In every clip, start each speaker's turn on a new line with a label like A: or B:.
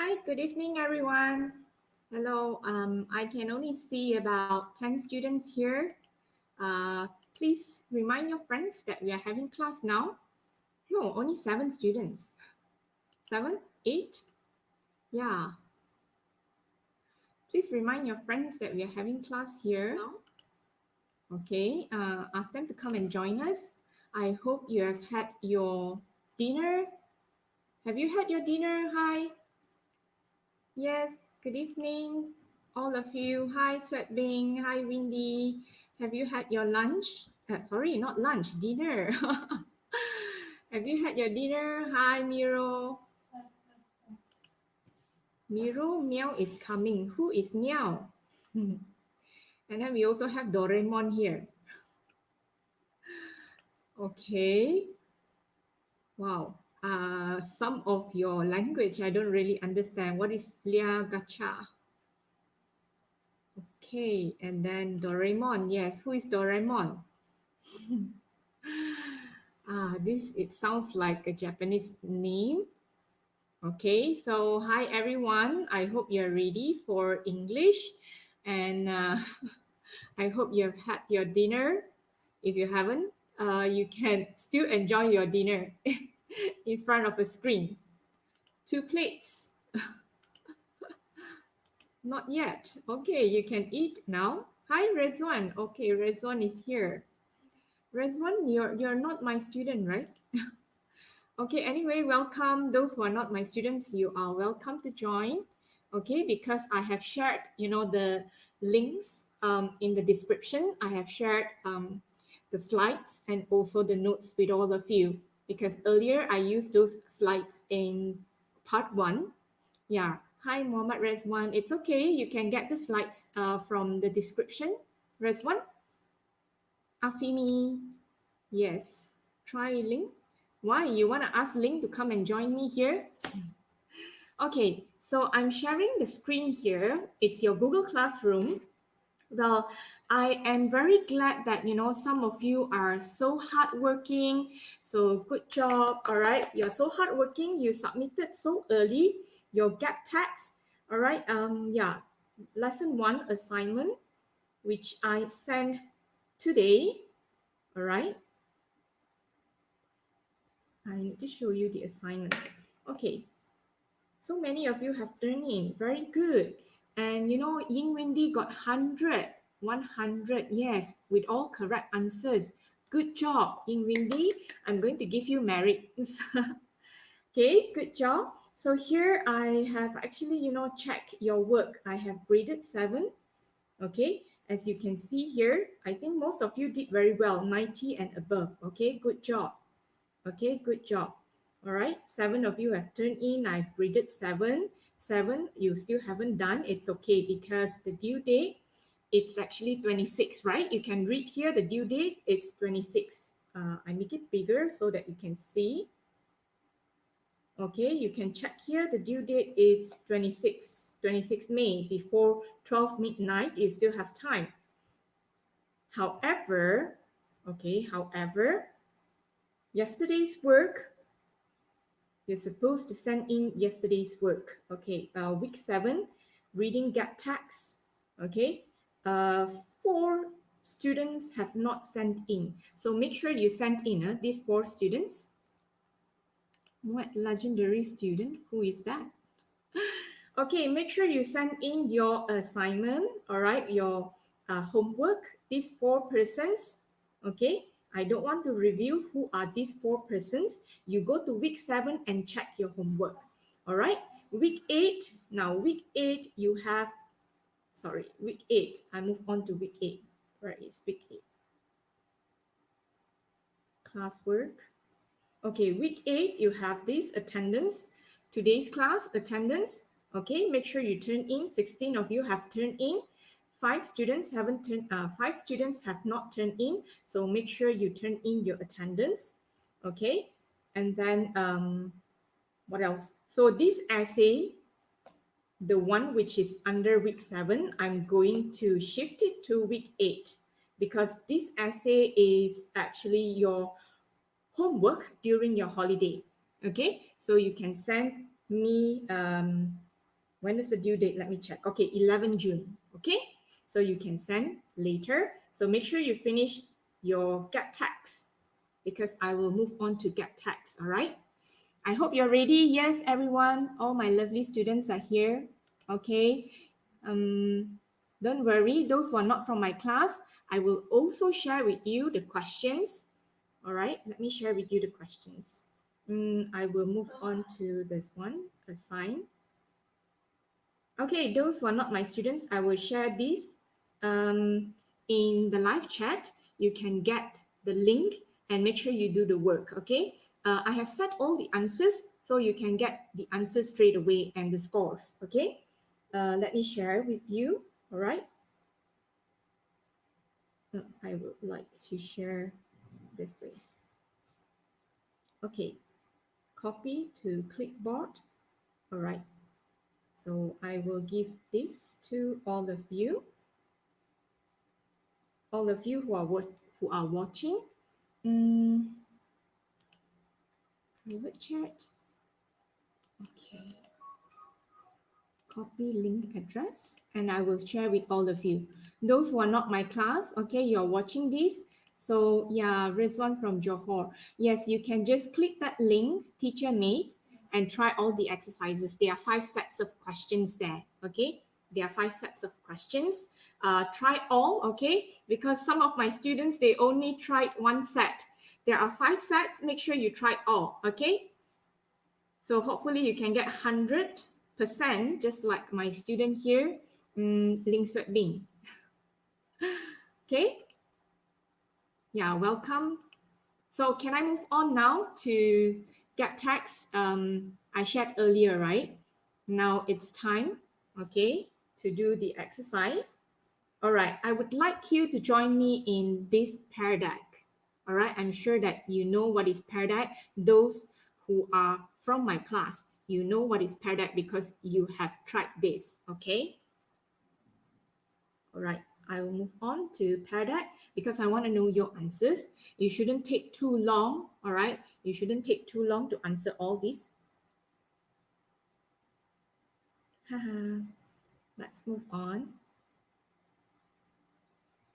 A: Hi, good evening, everyone. Hello, I can only see about 10 students here. Uh, please remind your friends that we are having class now. No, only 7 students. 7, 8? Yeah. Please remind your friends that we are having class here now. Okay, ask them to come and join us. I hope you have had your dinner. Have you had your dinner? Hi. Yes, good evening, all of you. Hi, Sweatbing. Hi, Windy. Have you had your lunch? Sorry, not lunch, dinner. Have you had your dinner? Hi, Miro. Miro, Meow is coming. Who is Meow? And then we also have Doraemon here. Okay. Wow. Some of your language I don't really understand. What is Lia Gacha? Okay, and then Doraemon. Yes, who is Doraemon? This it sounds like a Japanese name. Okay, so hi everyone. I hope you're ready for English, and I hope you have had your dinner. If you haven't, you can still enjoy your dinner in front of a screen. 2 plates. Not yet. Okay, you can eat now. Hi Rezwan. Okay, Rezwan is here. Rezwan, you're not my student, right? Okay, anyway, welcome. Those who are not my students, you are welcome to join. Okay, because I have shared, the links in the description. I have shared the slides and also the notes with all of you because earlier I used those slides in part one. Yeah. Hi, Mohammad Rezwan. It's okay. You can get the slides from the description. Rezwan, Afimi. Yes. Try link. Why? You want to ask Link to come and join me here? Okay, so I'm sharing the screen here. It's your Google Classroom. Well, I am very glad that some of you are so hardworking. So good job. All right, you're so hardworking. You submitted so early your gap text. All right. Yeah. Lesson one assignment, which I sent today. All right. I need to show you the assignment. Okay. So many of you have turned in. Very good. And Ying Wendy got 100. 100. Yes, with all correct answers. Good job, Ying Wendy. I'm going to give you merit. Okay, good job. So here I have actually, checked your work. I have graded 7. Okay, as you can see here, I think most of you did very well, 90 and above. Okay, good job. Okay, good job. All right, 7 of you have turned in. I've graded 7. 7 you still haven't done. It's okay because the due date, it's actually 26, right? You can read here the due date, it's 26. I make it bigger so that you can see. Okay, you can check here. The due date is 26 May. Before 12 midnight, you still have time. However, yesterday's work, you're supposed to send in yesterday's work. Okay, week 7, reading gap text. Okay, 4 students have not sent in. So make sure you send in these 4 students. What legendary student? Who is that? Okay, make sure you send in your assignment, all right, your homework, these 4 persons, okay? I don't want to review who are these 4 persons. You go to week 7 and check your homework, all right? Week 8, now week 8, you have, week 8, I move on to week 8. Where is week 8? Classwork. Okay, week 8, you have this attendance. Today's class attendance. Okay, make sure you turn in. 16 of you have turned in. 5 students haven't turned. 5 students have not turned in. So make sure you turn in your attendance. Okay, and then what else? So this essay, the one which is under week 7, I'm going to shift it to week 8 because this essay is actually your homework during your holiday. Okay, so you can send me When is the due date? Let me check. Okay, 11 June. Okay, so you can send later. So make sure you finish your get text because I will move on to get text. All right. I hope you're ready. Yes, everyone. All my lovely students are here. Okay. Don't worry. Those who are not from my class, I will also share with you the questions. All right. Let me share with you the questions. I will move on to this one, assign. Okay, those who are not my students, I will share this in the live chat. You can get the link and make sure you do the work, okay? I have set all the answers so you can get the answers straight away and the scores, okay? Let me share with you, all right? I would like to share this way. Okay, copy to clipboard, all right? So I will give this to all of you who are watching. Private chat. Okay. Copy link address and I will share with all of you. Those who are not my class, okay, you're watching this. So yeah, Rizwan from Johor. Yes, you can just click that link, teacher made, and try all the exercises. There are 5 sets of questions there, okay? There are 5 sets of questions. Try all, okay? Because some of my students, they only tried 1 set. There are 5 sets. Make sure you try all, okay? So hopefully you can get 100%, just like my student here, Ling Sweat Bing. Okay? Yeah, welcome. So can I move on now to get text? I shared earlier, right? Now it's time, okay, to do the exercise. All right, I would like you to join me in this Pear Deck. All right, I'm sure that you know what is Pear Deck. Those who are from my class, you know what is Pear Deck because you have tried this, okay? All right, I will move on to Pear Deck because I want to know your answers. You shouldn't take too long, all right? You shouldn't take too long to answer all this. Haha, let's move on.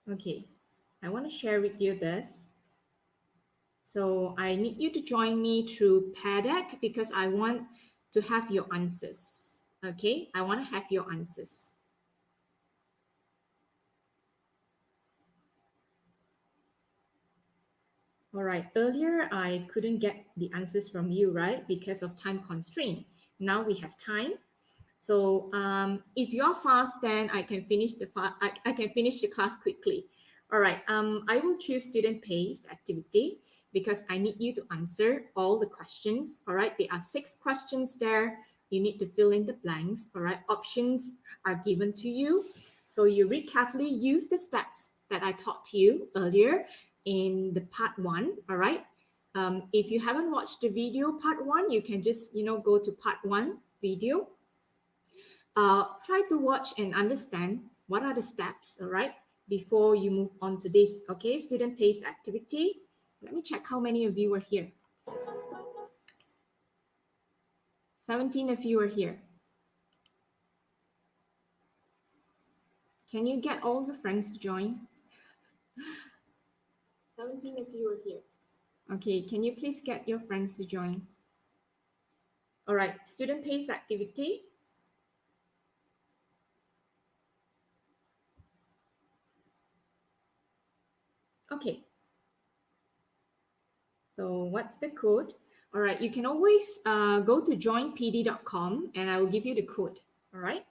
A: Okay, I want to share with you this. So I need you to join me through Pear Deck because I want to have your answers. Okay, I want to have your answers. All right, earlier I couldn't get the answers from you, right? Because of time constraint. Now we have time. So if you're fast, then I can finish I can finish the class quickly. All right, I will choose student-paced activity because I need you to answer all the questions. All right, there are 6 questions there. You need to fill in the blanks. All right, options are given to you. So you read carefully, use the steps that I taught you earlier in the part 1. All right. If you haven't watched the video part 1, you can just, go to part 1 video. Try to watch and understand what are the steps, all right, before you move on to this, okay? Student-paced activity. Let me check how many of you are here. 17 of you are here. Can you get all your friends to join? 17 of you are here. Okay, can you please get your friends to join? All right, student-paced activity. Okay. So what's the code? All right, you can always go to joinpd.com and I will give you the code. All right.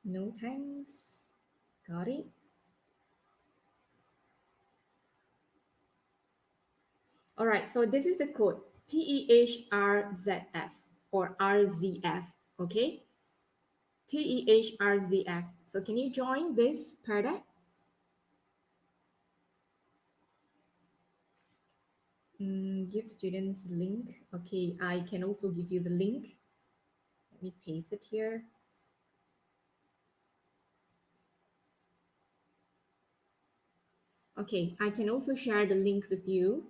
A: No thanks. Got it. All right, so this is the code TEHRZF or RZF, okay? TEHRZF. So can you join this Pear Deck? Give students link. Okay, I can also give you the link. Let me paste it here. Okay, I can also share the link with you.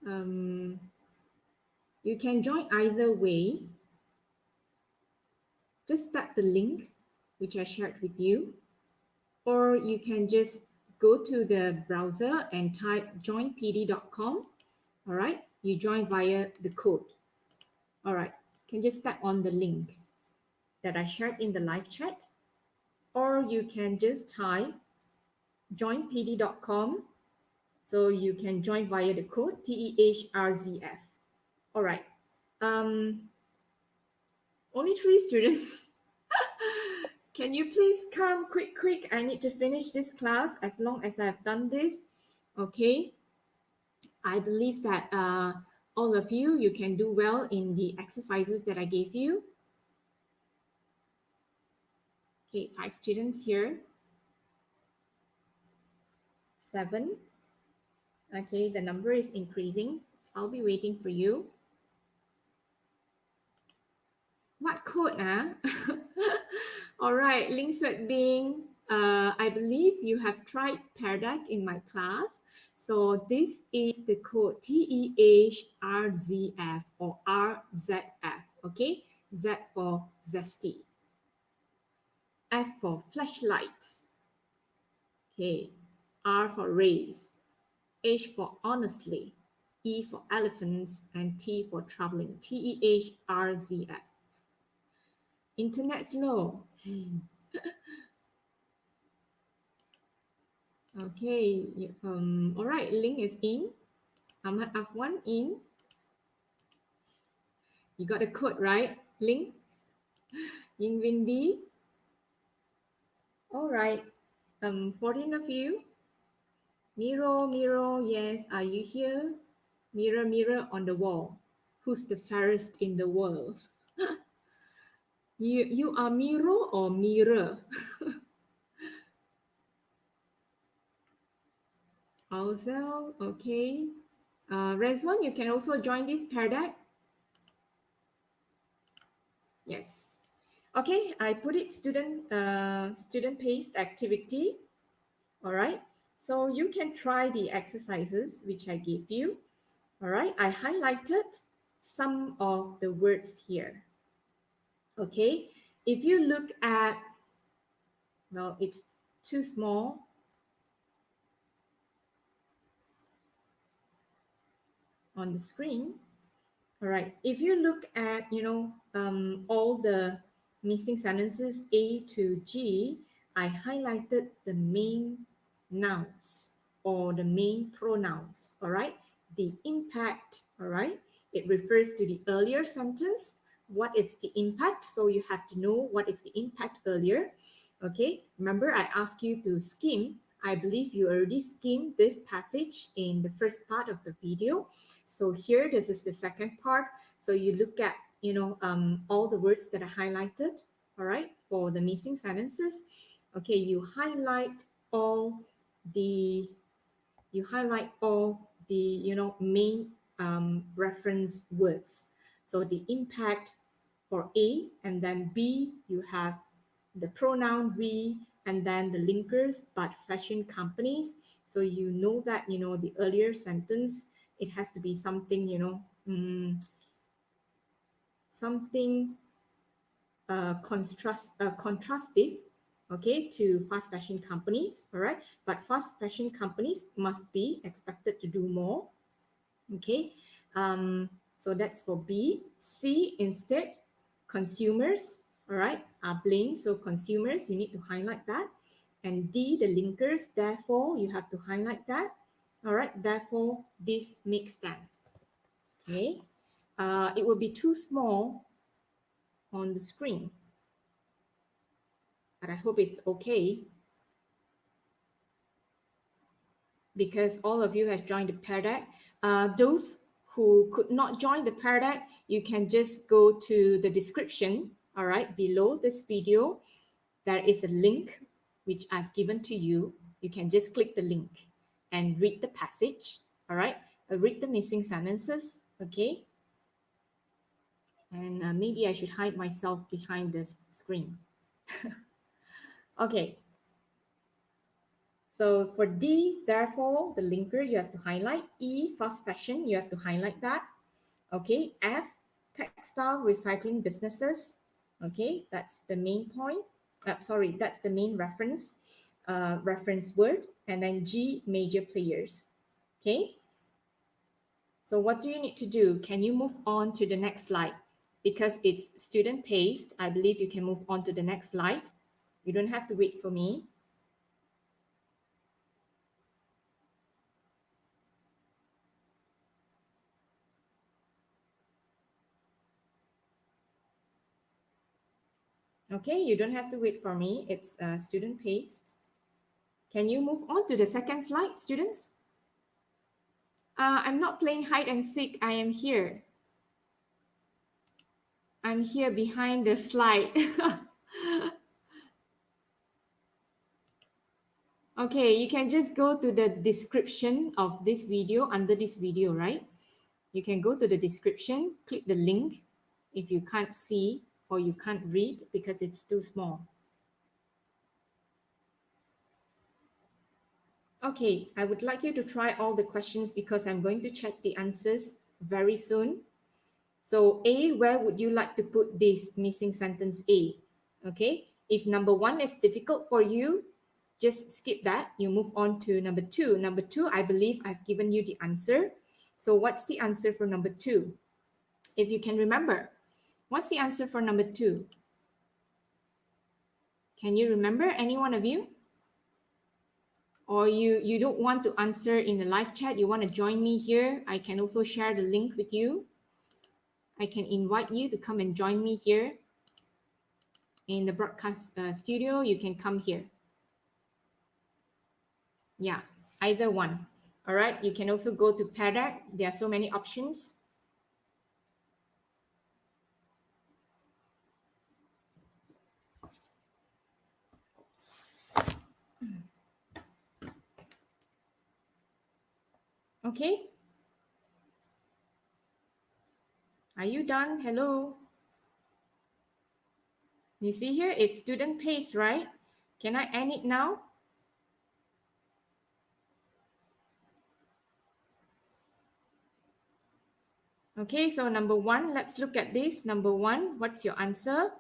A: um, you can join either way. Just tap the link which I shared with you, or you can just go to the browser and type joinpd.com. All right, you join via the code. All right, you can just tap on the link that I shared in the live chat, or you can just type joinpd.com. So you can join via the code TEHRZF. All right. Only 3 students. Can you please come quick? I need to finish this class as long as I've done this. Okay. I believe that all of you can do well in the exercises that I gave you. Okay, 5 students here. 7. Okay, the number is increasing. I'll be waiting for you. What code, All right, Ling Sweat Bing. I believe you have tried Pear Deck in my class. So this is the code TEHRZF or RZF, okay? Z for zesty. F for flashlights. Okay. R for race. H for honestly. E for elephants and T for traveling. TEHRZF. Internet slow. Okay. All right. Ling is in. Ahmad Afwan in. You got the code right, Ling? Ying Windy. All right. 14 of you. Miro, yes. Are you here? Mirror on the wall. Who's the fairest in the world? You are Miro or Mirror? Alzel, okay. Rezwan, you can also join this Pear Deck. Yes. Okay, I put it student paced activity. All right. So you can try the exercises which I gave you. All right. I highlighted some of the words here. Okay. If you look at, well, it's too small. On the screen. All right. If you look at, all the missing sentences A to G, I highlighted the main nouns or the main pronouns. All right. The impact. All right. It refers to the earlier sentence. What is the impact? So you have to know what is the impact earlier. Okay. Remember, I asked you to skim. I believe you already skimmed this passage in the first part of the video. So here, this is the second part. So you look at, all the words that are highlighted, all right, for the missing sentences. Okay, you highlight all the, main reference words. So the impact for A, and then B, you have the pronoun we, and then the linkers, but fashion companies. So you know that, the earlier sentence, it has to be something, something contrastive, okay, to fast fashion companies, all right? But fast fashion companies must be expected to do more, okay? So that's for B. C instead, consumers, all right, are blamed. So consumers, you need to highlight that. And D, the linkers, therefore, you have to highlight that. All right, therefore, this makes them. Okay, it will be too small on the screen, but I hope it's okay because all of you have joined the Pear Deck. Those who could not join the Pear Deck, you can just go to the description, all right, below this video. There is a link which I've given to you. You can just click the link and read the passage, all right? Read the missing sentences, okay? And maybe I should hide myself behind this screen. Okay. So for D, therefore, the linker you have to highlight. E, fast fashion, you have to highlight that. Okay, F, textile recycling businesses. Okay, that's the main point. Sorry, that's the main reference word. And then G, major players. Okay, so what do you need to do? Can you move on to the next slide? Because it's student paced, I believe you can move on to the next slide. You don't have to wait for me. Okay, you don't have to wait for me. It's student paced. Can you move on to the second slide, students? I'm not playing hide and seek. I am here. I'm here behind the slide. Okay, you can just go to the description of this video under this video, right? You can go to the description, click the link if you can't see or you can't read because it's too small. Okay, I would like you to try all the questions because I'm going to check the answers very soon. So A, where would you like to put this missing sentence A? Okay, if number one is difficult for you, just skip that. You move on to number two. Number two, I believe I've given you the answer. So what's the answer for number two? If you can remember, what's the answer for number two? Can you remember, any one of you? Or you don't want to answer in the live chat, you want to join me here, I can also share the link with you. I can invite you to come and join me here in the broadcast studio. You can come here. Yeah, either one. All right, you can also go to Pear Deck. There are so many options. Okay. Are you done? Hello. You see here, it's student pace, right? Can I end it now? Okay, so number one, let's look at this. Number one, what's your answer?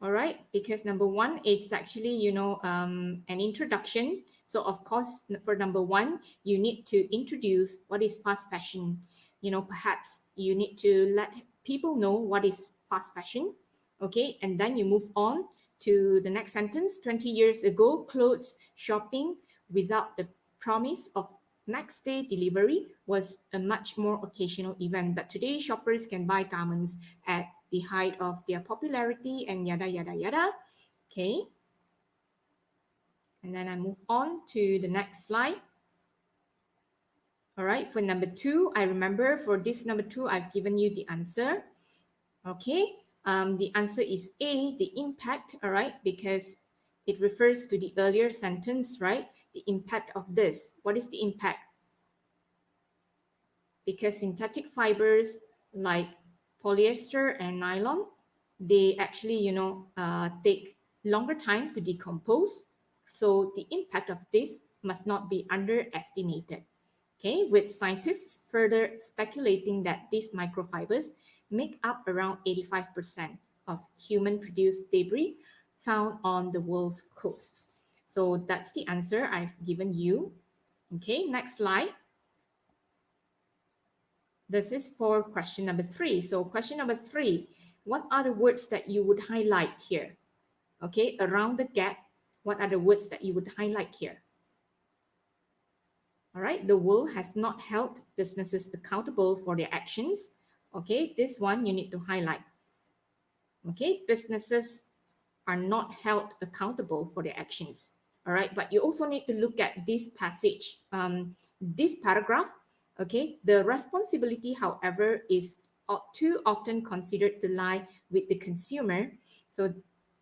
A: All right, because number one, it's actually, an introduction. So of course, for number one, you need to introduce what is fast fashion. Perhaps you need to let people know what is fast fashion. Okay, and then you move on to the next sentence. 20 years ago, clothes shopping without the promise of next day delivery was a much more occasional event. But today, shoppers can buy garments at the height of their popularity and yada, yada, yada. Okay. And then I move on to the next slide. All right, for number two, I remember for this number two, I've given you the answer. Okay, the answer is A, the impact, all right, because it refers to the earlier sentence, right? The impact of this. What is the impact? Because synthetic fibers like polyester and nylon, they actually, take longer time to decompose. So the impact of this must not be underestimated. Okay, with scientists further speculating that these microfibers make up around 85% of human-produced debris found on the world's coasts. So that's the answer I've given you. Okay, next slide. This is for question number three. So question number three, what are the words that you would highlight here? Okay, around the gap, what are the words that you would highlight here? All right, the world has not held businesses accountable for their actions. Okay, this one you need to highlight. Okay, businesses are not held accountable for their actions. All right, but you also need to look at this passage, this paragraph. Okay, the responsibility, however, is too often considered to lie with the consumer. So,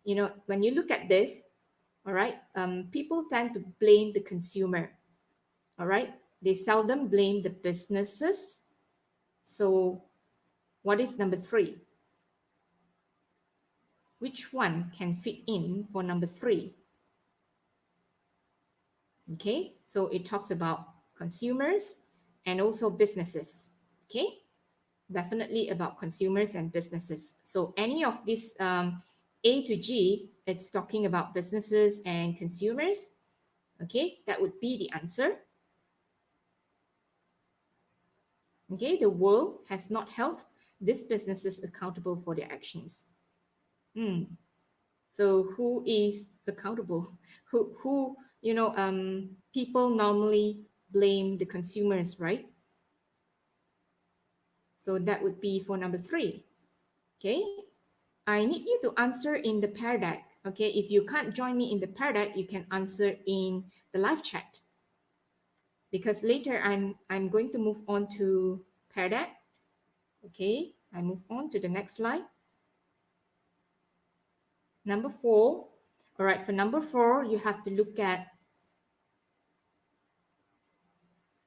A: when you look at this, all right, people tend to blame the consumer. All right, they seldom blame the businesses. So, what is number three? Which one can fit in for number three? Okay, so it talks about consumers and also businesses. Okay, definitely about consumers and businesses. So any of these A to G, it's talking about businesses and consumers. Okay, that would be the answer. Okay, the world has not held these businesses accountable for their actions. So who is accountable? Who people normally blame the consumers, right? So that would be for number 3. Okay, I need you to answer in the Pear Deck. Okay, if you can't join me in the Pear Deck, you can answer in the live chat. Because later I'm going to move on to Pear Deck. Okay, I move on to the next slide. Number 4. All right, for number 4, you have to look at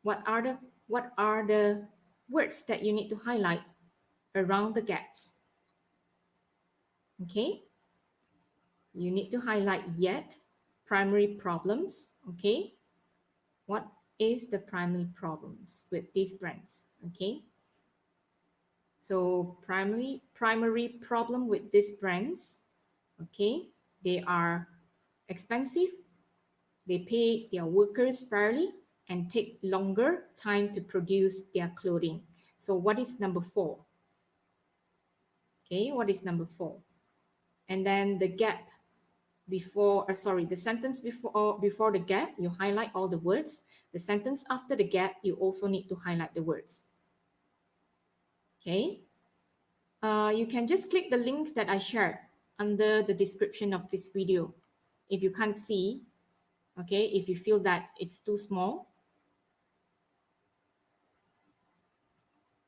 A: what are the words that you need to highlight around the gaps. Okay, you need to highlight yet, primary problems. Okay, what is the primary problems with these brands? Okay, so primary problem with these brands. Okay, they are expensive, they pay their workers fairly, and take longer time to produce their clothing. So what is number 4? Okay, what is number 4? And then the gap before, the sentence before the gap, you highlight all the words. The sentence after the gap, you also need to highlight the words. Okay, you can just click the link that I shared under the description of this video. If you can't see, okay, if you feel that it's too small.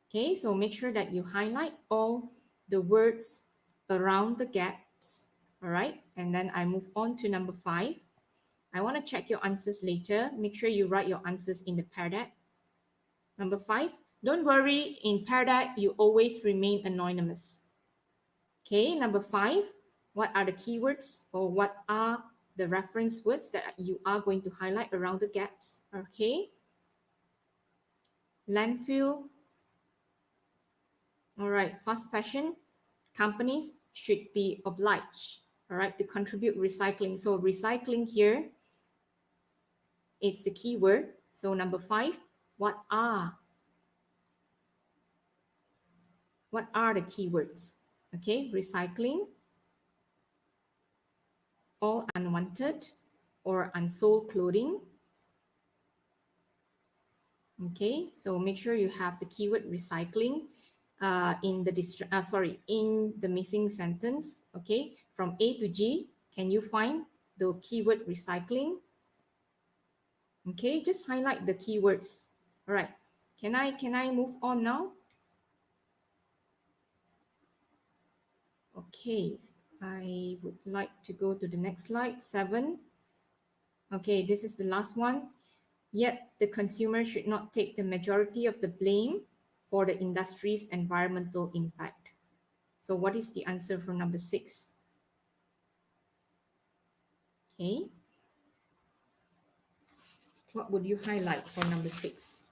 A: Okay, so make sure that you highlight all the words around the gaps. All right, and then I move on to number 5. I want to check your answers later. Make sure you write your answers in the Pear Deck. Number 5, don't worry, in Pear Deck, you always remain anonymous. Okay, number 5, what are the keywords or what are the reference words that you are going to highlight around the gaps? Okay, landfill. All right, fast fashion companies should be obliged, all right, to contribute recycling. So recycling here, it's the keyword. So number 5, what are the keywords? Okay, recycling, all unwanted or unsold clothing. Okay, so make sure you have the keyword recycling in the missing sentence. Okay, from A to G, can you find the keyword recycling? Okay, just highlight the keywords. All right, can I move on now? Okay, I would like to go to the next slide, 7. Okay, this is the last one. Yet the consumer should not take the majority of the blame for the industry's environmental impact. So what is the answer for number 6? Okay, what would you highlight for number 6?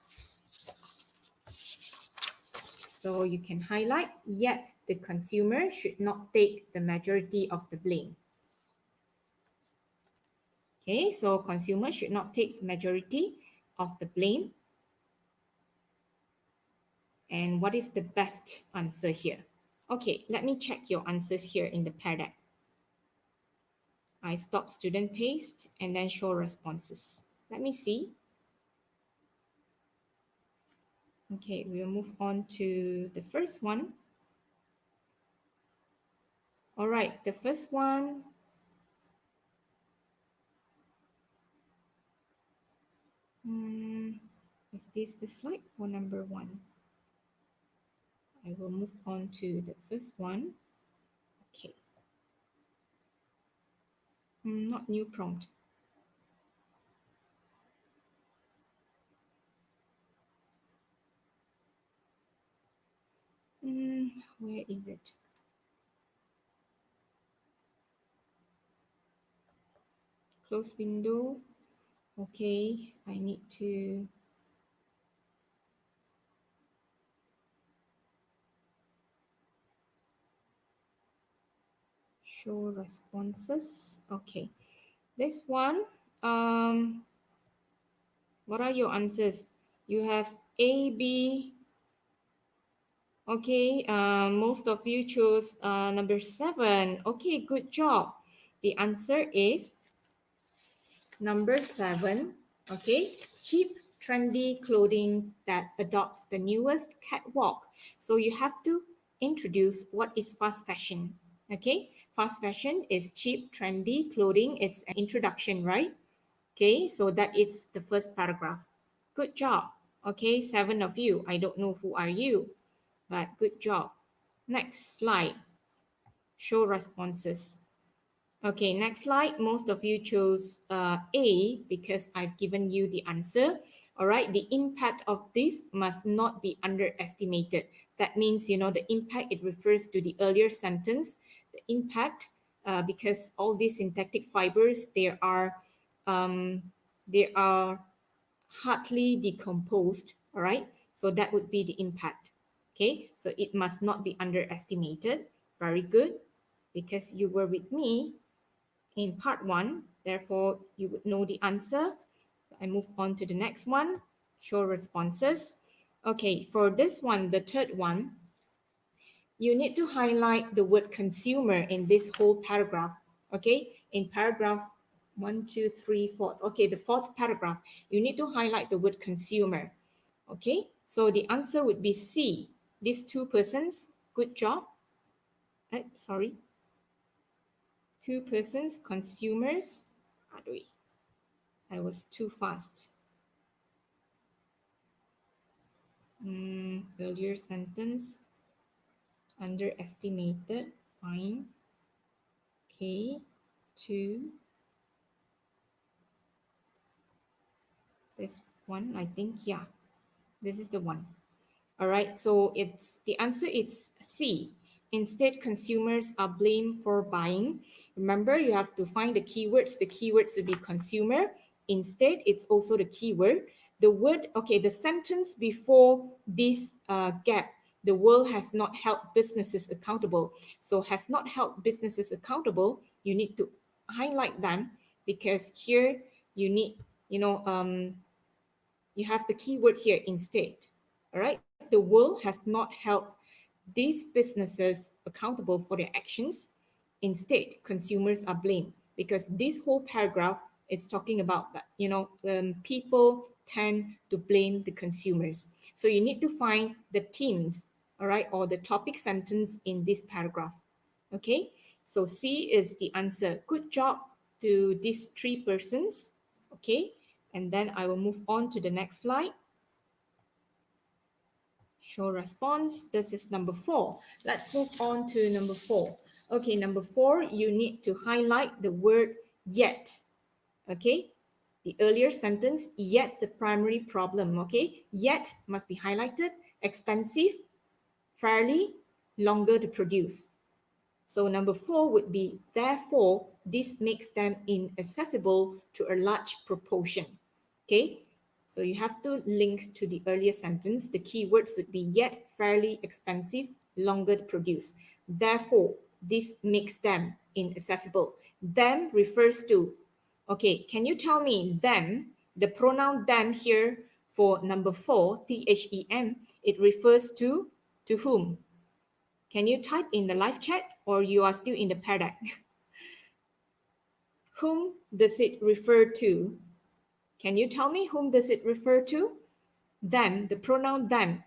A: So you can highlight, yet the consumer should not take the majority of the blame. Okay, so consumers should not take majority of the blame. And what is the best answer here? Okay, let me check your answers here in the Pear Deck. I stop student paste and then show responses. Let me see. Okay, we'll move on to the first one. All right, the first one. Is this the slide for number 1? I will move on to the first one. Okay. Not new prompt. Where is it? Close window. Okay, I need to show responses. Okay, this one, what are your answers? You have A, B. Okay, most of you chose number 7. Okay, good job. The answer is number 7. Okay, cheap, trendy clothing that adopts the newest catwalk. So you have to introduce what is fast fashion. Okay, fast fashion is cheap, trendy clothing. It's an introduction, right? Okay, so that is the first paragraph. Good job. Okay, 7 of you. I don't know who are you, but good job. Next slide. Show responses. Okay, next slide. Most of you chose A because I've given you the answer. All right, the impact of this must not be underestimated. That means, the impact, it refers to the earlier sentence. The impact, because all these syntactic fibers, they are hardly decomposed. All right, so that would be the impact. Okay, so it must not be underestimated. Very good, because you were with me in part 1, therefore you would know the answer. So I move on to the next one, show responses. Okay, for this one, the third one, you need to highlight the word consumer in this whole paragraph. Okay, in paragraph 1, 2, 3, 4. Okay, the fourth paragraph, you need to highlight the word consumer. Okay, so the answer would be C. These two persons, good job. Sorry, two persons, consumers. I was too fast. Earlier sentence, underestimated, fine. Okay, two. This one, I think, yeah, this is the one. All right, so the answer is C. Instead, consumers are blamed for buying. Remember, you have to find the keywords. The keywords would be consumer. Instead, it's also the keyword. The word, okay, the sentence before this gap, the world has not held businesses accountable. So has not held businesses accountable, you need to highlight them, because here you need, you have the keyword here instead. All right, the world has not held these businesses accountable for their actions. Instead, consumers are blamed, because this whole paragraph, it's talking about that, people tend to blame the consumers. So you need to find the themes, all right, or the topic sentence in this paragraph. Okay, so C is the answer. Good job to these three persons. Okay, and then I will move on to the next slide. Show response. This is number 4. Let's move on to number 4. Okay, number 4, you need to highlight the word yet. Okay, the earlier sentence, yet the primary problem. Okay, yet must be highlighted. Expensive, fairly, longer to produce. So number 4 would be, therefore, this makes them inaccessible to a large proportion. Okay, so you have to link to the earlier sentence. The keywords would be yet, fairly, expensive, longer to produce. Therefore, this makes them inaccessible. Them refers to, okay, can you tell me them, the pronoun them here for number 4, THEM, it refers to whom? Can you type in the live chat, or you are still in the paradigm? Whom does it refer to? Can you tell me whom does it refer to? Them, the pronoun them.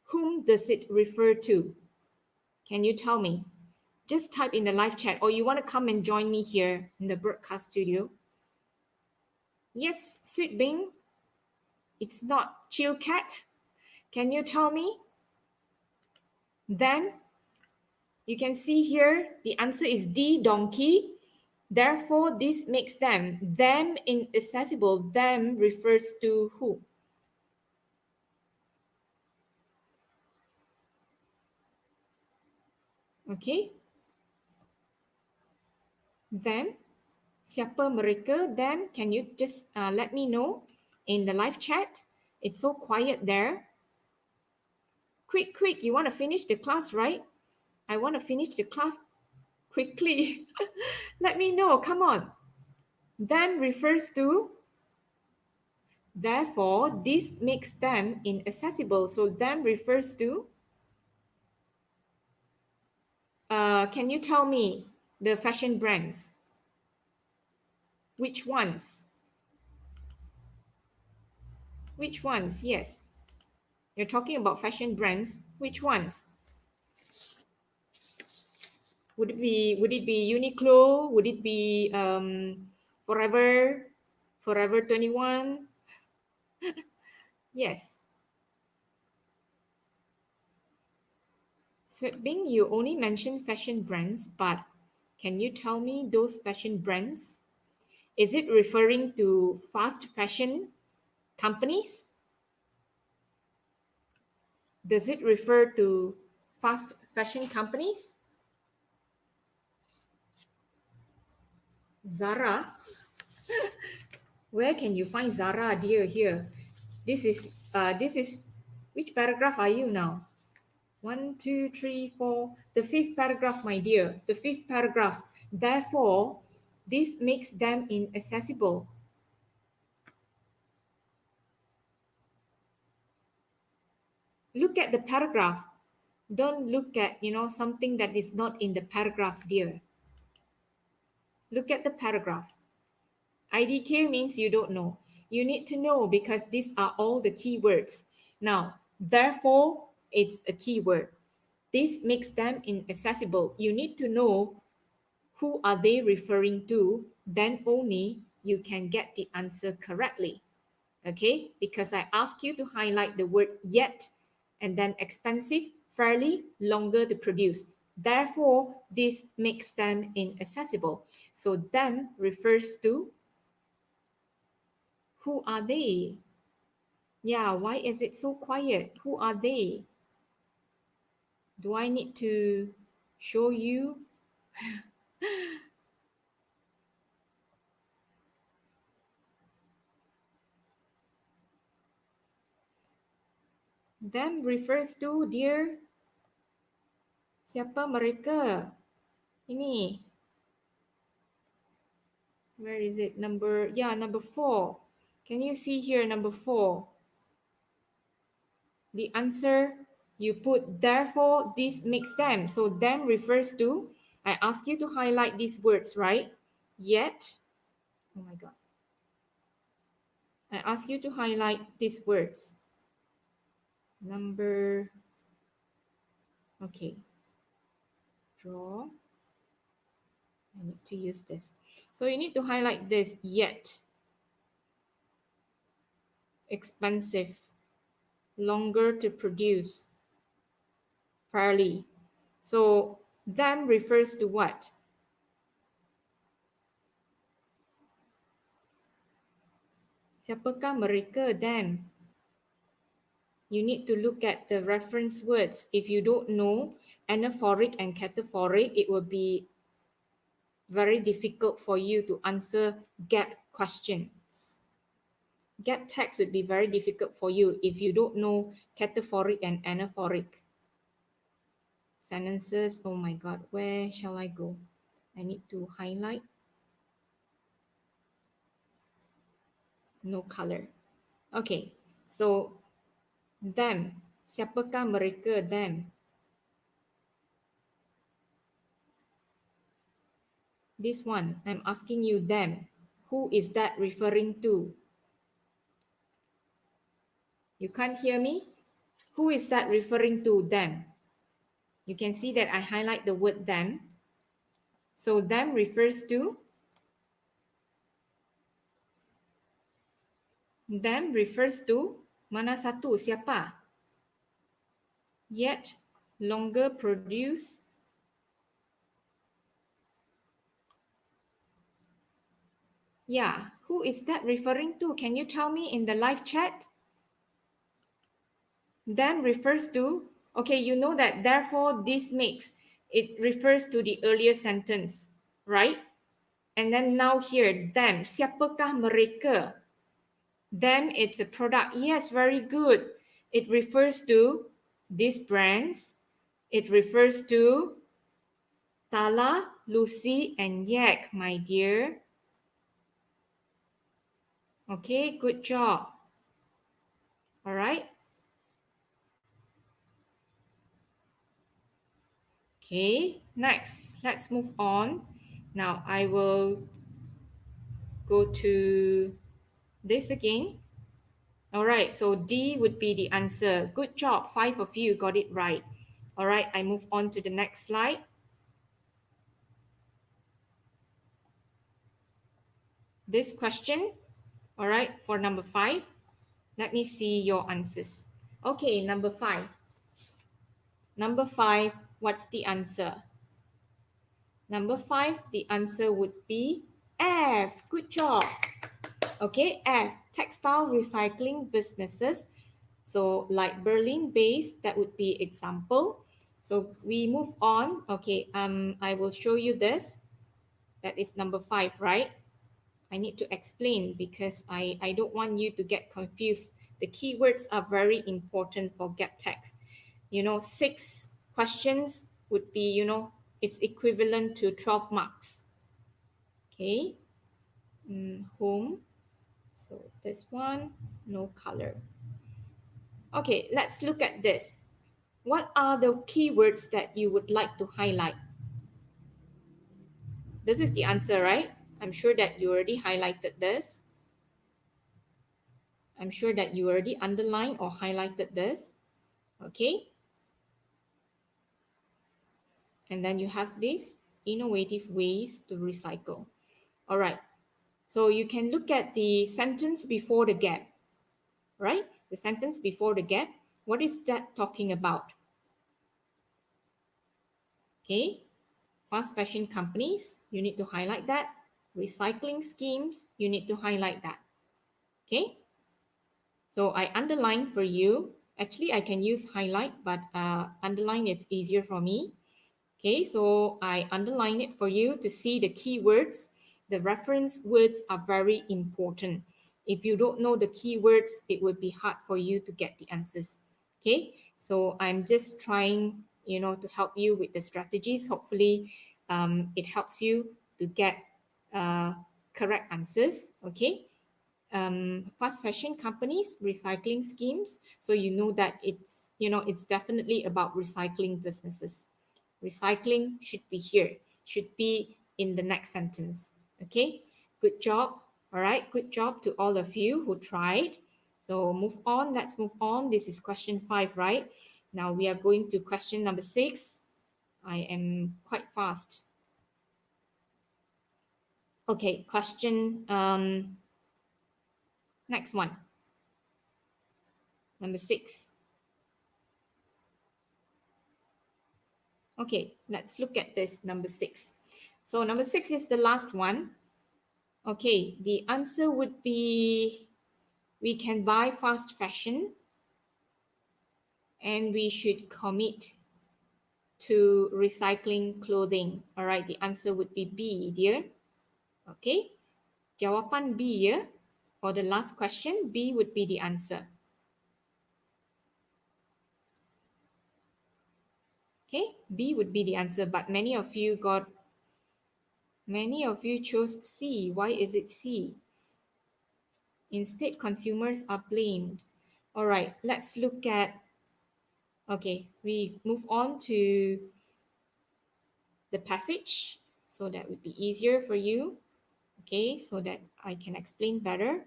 A: Whom does it refer to? Can you tell me? Just type in the live chat, or you want to come and join me here in the broadcast studio. Yes, Sweet Bing. It's not Chill Cat. Can you tell me? Then you can see here the answer is D, donkey. Therefore, this makes them inaccessible. Them refers to who? Okay. Them. Siapa mereka? Them, can you just let me know in the live chat? It's so quiet there. Quick, quick, you want to finish the class, right? I want to finish the class quickly. Let me know, come on. Them refers to, therefore, this makes them inaccessible. So them refers to, can you tell me the fashion brands? Which ones? Which ones? Yes. You're talking about fashion brands. Which ones? Would it be Uniqlo? Would it be Forever? Forever 21? Yes. So Bing, you only mentioned fashion brands, but can you tell me those fashion brands? Is it referring to fast fashion companies? Does it refer to fast fashion companies? Zara? Where can you find Zara, dear, here? This is which paragraph are you now? 1, 2, 3, 4. The fifth paragraph, my dear. The fifth paragraph. Therefore, this makes them inaccessible. Look at the paragraph. Don't look at, something that is not in the paragraph, dear. Look at the paragraph. IDK means you don't know. You need to know because these are all the keywords. Now, therefore, it's a keyword. This makes them inaccessible. You need to know who are they referring to, then only you can get the answer correctly. Okay, because I ask you to highlight the word yet and then expensive, fairly, longer to produce. Therefore, this makes them inaccessible. So them refers to who are they? Yeah, why is it so quiet? Who are they? Do I need to show you? Them refers to, dear. Siapa mereka? Ini. Where is it? Number 4. Can you see here number 4? The answer, you put therefore this makes them. So them refers to, I ask you to highlight these words, right? Yet, oh my God. I ask you to highlight these words. Okay. Draw. I need to use this. So you need to highlight this, yet. Expensive. Longer to produce. Fairly. So them refers to what? Siapakah mereka? Them. You need to look at the reference words. If you don't know anaphoric and cataphoric, it will be very difficult for you to answer gap questions. Gap text would be very difficult for you if you don't know cataphoric and anaphoric. Sentences, oh my God, where shall I go? I need to highlight. No color. Okay, so them. Siapakah mereka? Them. This one, I'm asking you them. Who is that referring to? You can't hear me? Who is that referring to? Them. You can see that I highlight the word them. So them refers to? Them refers to mana satu? Siapa? Yet longer produce. Yeah, who is that referring to? Can you tell me in the live chat? Them refers to, okay, you know that therefore this makes, it refers to the earlier sentence, right? And then now here, them. Siapakah mereka? Them, it's a product. Yes, very good. It refers to these brands. It refers to Tala, Lucy, and Yak, my dear. Okay, good job. All right. Okay, next, let's move on. Now I will go to this again. All right, so D would be the answer. Good job, 5 of you got it right. All right, I move on to the next slide. This question, all right, for number 5. Let me see your answers. Okay, number 5. Number 5, what's the answer? Number 5, the answer would be F. Good job. Okay, F, textile recycling businesses. So like Berlin based, that would be example. So we move on. Okay, I will show you this. That is number 5, right? I need to explain because I don't want you to get confused. The keywords are very important for get text. 6 questions would be, it's equivalent to 12 marks. Okay, home. So this one, no color. Okay, let's look at this. What are the keywords that you would like to highlight? This is the answer, right? I'm sure that you already highlighted this. I'm sure that you already underlined or highlighted this. Okay. And then you have these innovative ways to recycle. All right. So you can look at the sentence before the gap, right? The sentence before the gap. What is that talking about? Okay. Fast fashion companies, you need to highlight that. Recycling schemes, you need to highlight that. Okay. So I underline for you. Actually, I can use highlight, but underline it's easier for me. Okay, so I underline it for you to see the keywords. The reference words are very important. If you don't know the keywords, it would be hard for you to get the answers. Okay, so I'm just trying, to help you with the strategies. Hopefully, it helps you to get correct answers. Okay, fast fashion companies, recycling schemes. So you know that it's definitely about recycling businesses. Recycling should be here, should be in the next sentence. Okay, good job. All right, good job to all of you who tried. So move on, let's move on. This is question 5, right? Now we are going to question number 6. I am quite fast. Okay, question next one. Number 6. Okay, let's look at this number 6. So number 6 is the last one. Okay, the answer would be we can buy fast fashion and we should commit to recycling clothing. All right, the answer would be B, dear. Okay, jawapan B ya. For the last question, B would be the answer. Okay, B would be the answer, but many of you chose C. Why is it C? Instead, consumers are blamed. All right, let's look at, okay, we move on to the passage so that would be easier for you. Okay, so that I can explain better.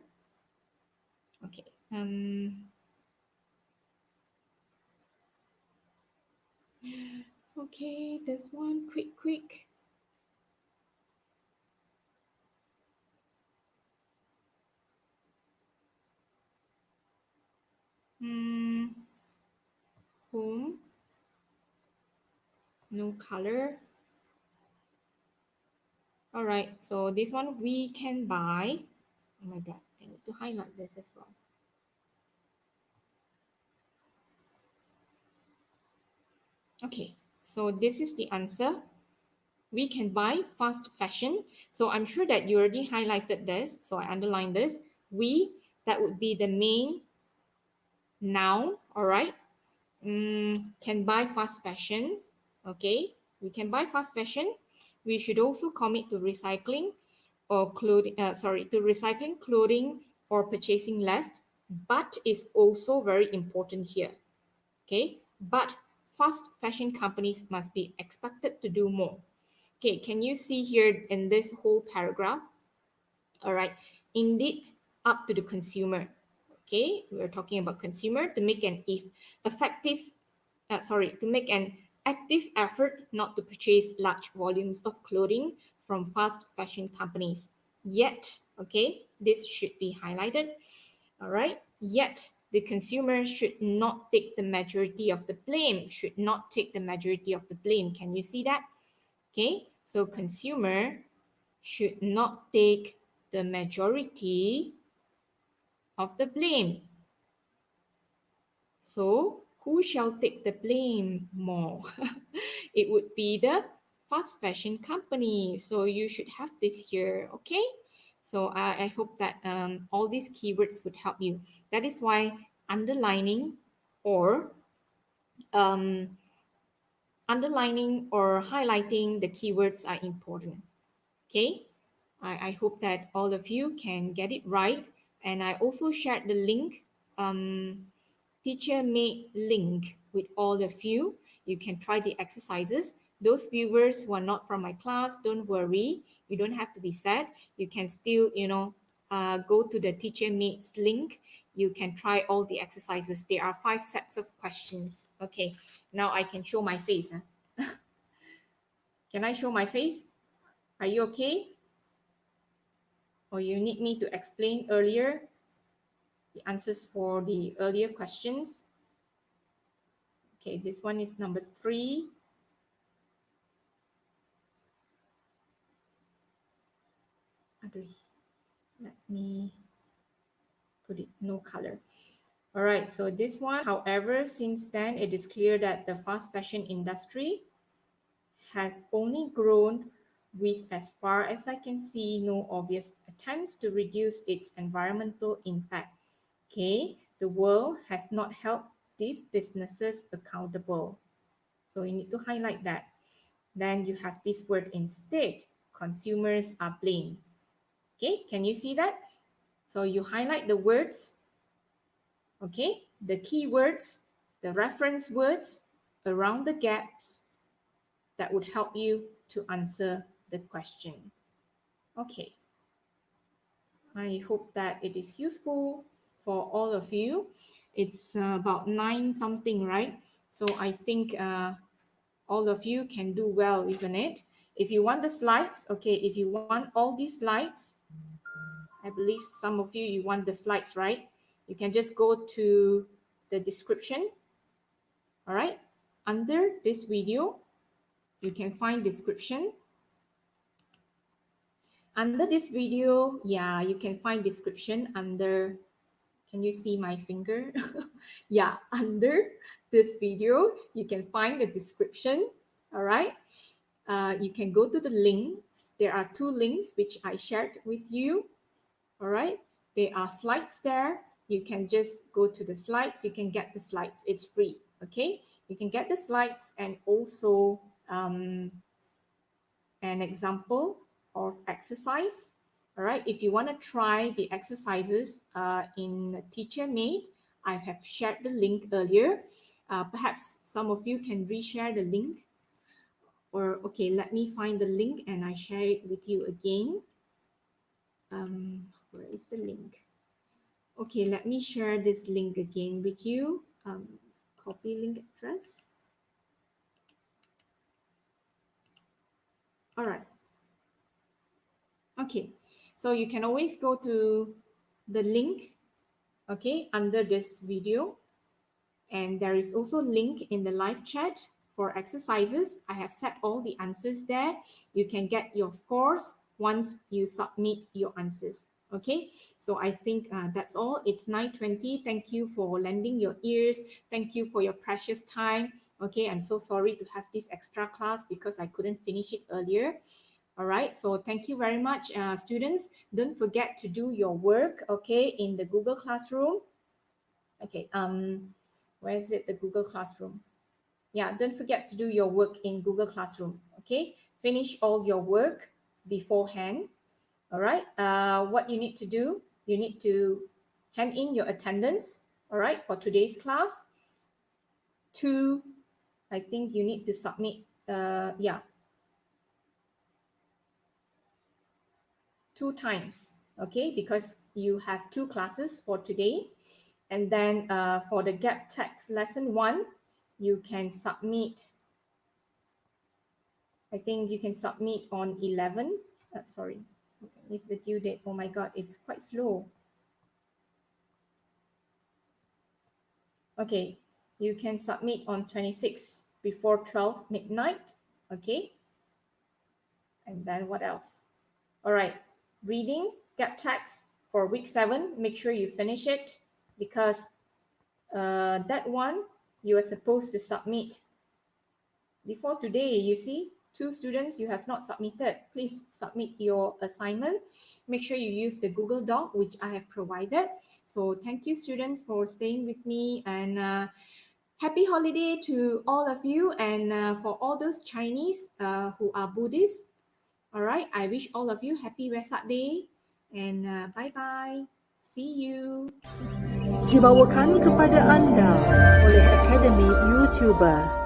A: Okay. Okay, this one, quick. Home, no color. All right, so this one we can buy. Oh my God, I need to highlight this as well. Okay, so this is the answer. we can buy fast fashion. So I'm sure that you already highlighted this. So I underlined this. We, that would be the main noun, all right? Can buy fast fashion. Okay, we can buy fast fashion. We should also commit to recycling or clothing, to recycling clothing or purchasing less. But is also very important here. Okay, but fast fashion companies must be expected to do more. Okay, can you see here in this whole paragraph? All right, indeed, up to the consumer. Okay, we're talking about consumer to make an effective, to make an active effort not to purchase large volumes of clothing from fast fashion companies. Yet, okay, this should be highlighted. All right, yet the consumer should not take the majority of the blame. Should not take the majority of the blame. Can you see that? Okay, so consumer should not take the majority of the blame. So, who shall take the blame more? It would be the fast fashion company. So, you should have this here, okay? So, I hope that all these keywords would help you. That is why underlining or um, highlighting the keywords are important, okay? I hope that all of you can get it right. And I also shared the link, teacher made link with all of you. You can try the exercises. Those viewers who are not from my class, don't worry. You don't have to be sad. You can still, go to the teacher mate's link. You can try all the exercises. There are 5 sets of questions. Okay, now I can show my face. Huh? Can I show my face? Are you okay? Or you need me to explain earlier the answers for the earlier questions? Okay, this one is number 3. Let me put it no color. All right, so this one, however, since then it is clear that the fast fashion industry has only grown with, as far as I can see, no obvious attempts to reduce its environmental impact. Okay, the world has not held these businesses accountable. So you need to highlight that. Then you have this word instead, consumers are blamed. Okay, can you see that? So you highlight the words, okay, the keywords, the reference words around the gaps that would help you to answer the question. Okay, I hope that it is useful for all of you. It's about 9 something, right? So I think all of you can do well, isn't it? If you want the slides, okay, if you want all these slides, I believe some of you want the slides, right? You can just go to the description, all right? Under this video, you can find description. Under this video, yeah, you can find description under, can you see my finger? Yeah, under this video, you can find the description, all right? You can go to the links. There are 2 links which I shared with you, all right? There are slides there. You can just go to the slides. You can get the slides. It's free, okay? You can get the slides and also an example of exercise. All right, if you want to try the exercises in Teacher Mate, I have shared the link earlier. Perhaps some of you can reshare the link. Or, okay, let me find the link and I share it with you again. Where is the link? Okay, let me share this link again with you. Copy link address. All right. Okay, so you can always go to the link, okay, under this video. And there is also link in the live chat for exercises. I have set all the answers there. You can get your scores once you submit your answers. Okay, so I think that's all. It's 9:20. Thank you for lending your ears. Thank you for your precious time. Okay, I'm so sorry to have this extra class because I couldn't finish it earlier. All right, so thank you very much, students. Don't forget to do your work, okay, in the Google Classroom. Okay, where is it, the Google Classroom? Yeah, don't forget to do your work in Google Classroom, okay? Finish all your work beforehand, all right? What you need to do, you need to hand in your attendance, all right, for today's class. I think you need to submit, 2 times, okay? Because you have 2 classes for today. And then for the gap text lesson 1, you can submit, I think you can submit on 11. Sorry, it's the due date. Oh my God, it's quite slow. Okay, you can submit on 26 before 12 midnight. Okay. And then what else? All right, reading, gap text for week 7. Make sure you finish it because that one you are supposed to submit before today. You see, 2 students you have not submitted. Please submit your assignment. Make sure you use the Google Doc, which I have provided. So thank you, students, for staying with me, and happy holiday to all of you, and for all those Chinese who are Buddhists. All right, I wish all of you happy Wesak Day, and bye-bye. See you.
B: Dibawakan kepada anda oleh Akademi YouTuber.